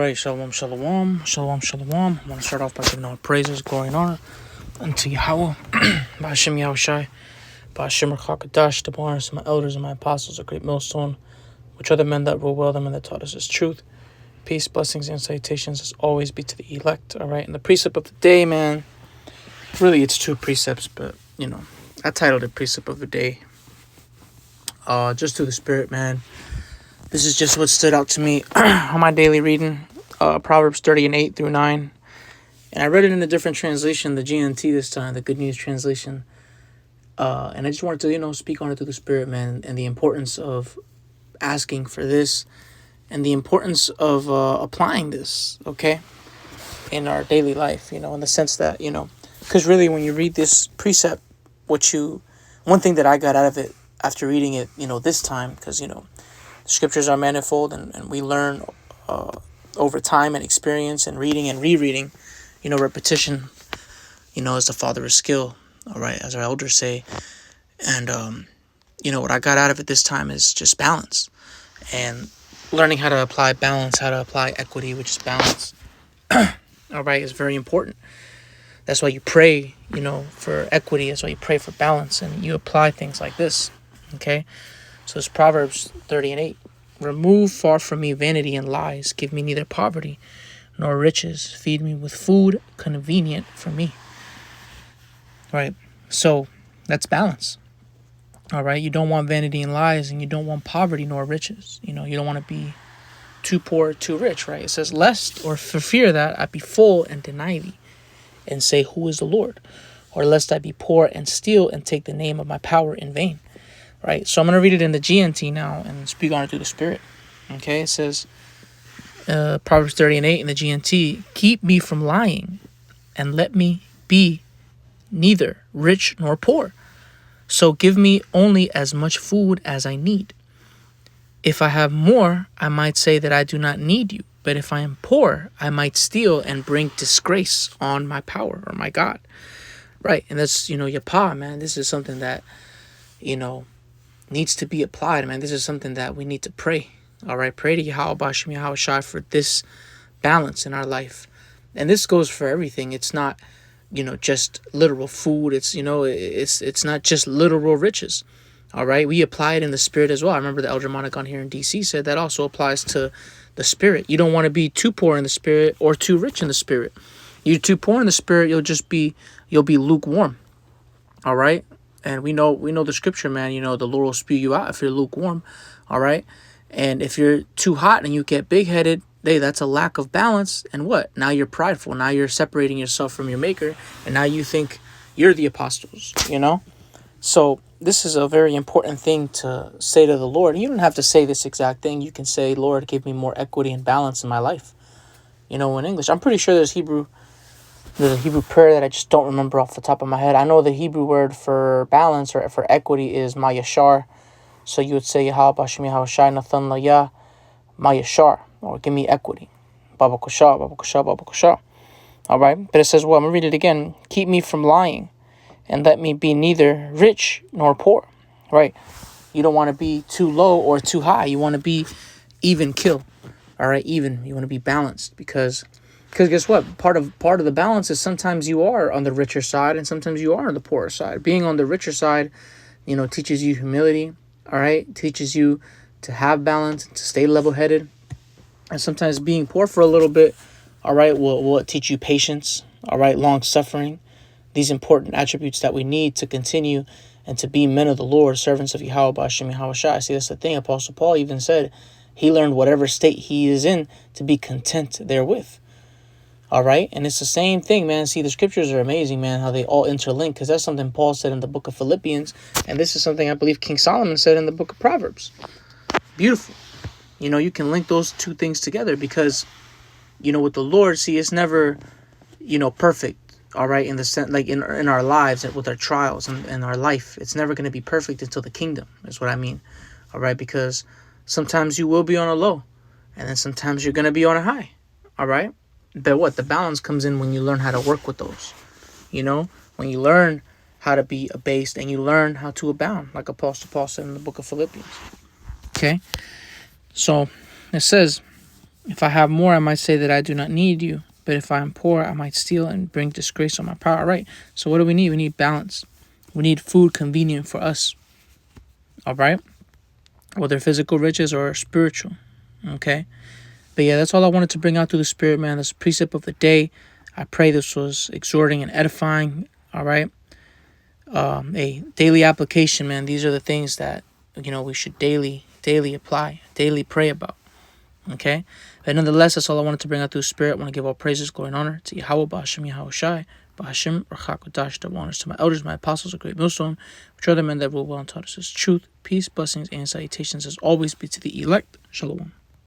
right, shalom, shalom, shalom, shalom. I want to start off by giving all praises, glory, and honor unto Yahweh, Ba'ashem Yahushai, Ba'ashem Rachakadash, the honors of my elders and my apostles, a great millstone, which are the men that rule well, the men that taught us his truth. Peace, blessings, and salutations as always be to the elect, all right? And the precept of the day, man, really it's two precepts, but, I titled it Precept of the Day. Just through the Spirit, man. This is just what stood out to me on my daily reading, Proverbs 30:8 through 9. And I read it in a different translation, the GNT this time, the Good News Translation. And I just wanted to, speak on it through the Spirit, man, and the importance of asking for this and the importance of applying this, okay, in our daily life, in the sense that, because really when you read this precept, one thing that I got out of it after reading it, this time, because, scriptures are manifold and we learn over time and experience and reading and rereading, repetition, is the father of skill, all right, as our elders say. And, what I got out of it this time is just balance and learning how to apply balance, how to apply equity, which is balance, all right, is very important. That's why you pray, for equity. That's why you pray for balance and you apply things like this, okay? So it's Proverbs 30:8. Remove far from me vanity and lies. Give me neither poverty nor riches. Feed me with food convenient for me. Right? So that's balance. All right? You don't want vanity and lies, and you don't want poverty nor riches. You don't want to be too poor, too rich, right? It says, lest or for fear that I be full and deny thee, and say, who is the Lord? Or lest I be poor and steal and take the name of my power in vain. Right, so I'm going to read it in the GNT now and speak on it through the Spirit. Okay, it says, Proverbs 30:8 in the GNT, keep me from lying and let me be neither rich nor poor. So give me only as much food as I need. If I have more, I might say that I do not need you. But if I am poor, I might steal and bring disgrace on my power or my God. Right, and that's, Yapa, man. This is something that, needs to be applied, man. This is something that we need to pray. All right, pray to Yahweh Ba'ashem Yahushai for this balance in our life. And this goes for everything. It's not, just literal food. It's, it's not just literal riches. All right, we apply it in the Spirit as well. I remember the Elder Monicon here in DC said that also applies to the Spirit. You don't want to be too poor in the Spirit or too rich in the Spirit. You're too poor in the Spirit, you'll be lukewarm. All right. And we know the scripture, man, the Lord will spew you out if you're lukewarm, all right? And if you're too hot and you get big-headed, that's a lack of balance. And what? Now you're prideful. Now you're separating yourself from your maker. And now you think you're the apostles, So this is a very important thing to say to the Lord. You don't have to say this exact thing. You can say, Lord, give me more equity and balance in my life. In English. I'm pretty sure there's a Hebrew prayer that I just don't remember off the top of my head. I know the Hebrew word for balance or for equity is ma yashar. So you would say, Yahweh Ba'ashem Yahushai Nathan Laya ma yashar, or give me equity. Baba Kosha, Baba Kosha, Baba Kosha. All right. But it says, well, I'm going to read it again. Keep me from lying and let me be neither rich nor poor. Right. You don't want to be too low or too high. You want to be even kill. All right. Even. You want to be balanced because guess what? Part of the balance is sometimes you are on the richer side and sometimes you are on the poorer side. Being on the richer side, teaches you humility, all right? Teaches you to have balance, to stay level-headed. And sometimes being poor for a little bit, all right, will teach you patience, all right, long-suffering. These important attributes that we need to continue and to be men of the Lord, servants of Yahweh Ba'ashem Yahushai. See, that's the thing. Apostle Paul even said he learned whatever state he is in to be content therewith. All right. And it's the same thing, man. See, the scriptures are amazing, man, how they all interlink, because that's something Paul said in the book of Philippians. And this is something I believe King Solomon said in the book of Proverbs. Beautiful. You can link those two things together because, with the Lord, see, it's never, perfect. All right. In the sense, like in our lives and with our trials and our life, it's never going to be perfect until the kingdom is what I mean. All right. Because sometimes you will be on a low and then sometimes you're going to be on a high. All right. But what? The balance comes in when you learn how to work with those. When you learn how to be abased and you learn how to abound, like Apostle Paul said in the book of Philippians. Okay? So it says, If I have more, I might say that I do not need you. But if I am poor, I might steal and bring disgrace on my power. All right. So what do we need? We need balance. We need food convenient for us. All right. Whether physical riches or spiritual. Okay. But yeah, that's all I wanted to bring out through the Spirit, man. This precept of the day. I pray this was exhorting and edifying. All right. A daily application, man. These are the things that, we should daily apply, daily pray about. Okay? But nonetheless, that's all I wanted to bring out through the Spirit. I want to give all praises, glory, and honor to Yahweh, Ba'ashem, Yahweh Shai, Ba'ashem, Rachakodash, double honors to my elders, my apostles, a great millstone, which are the men that rule well and taught us his truth, peace, blessings, and salutations as always be to the elect. Shalom.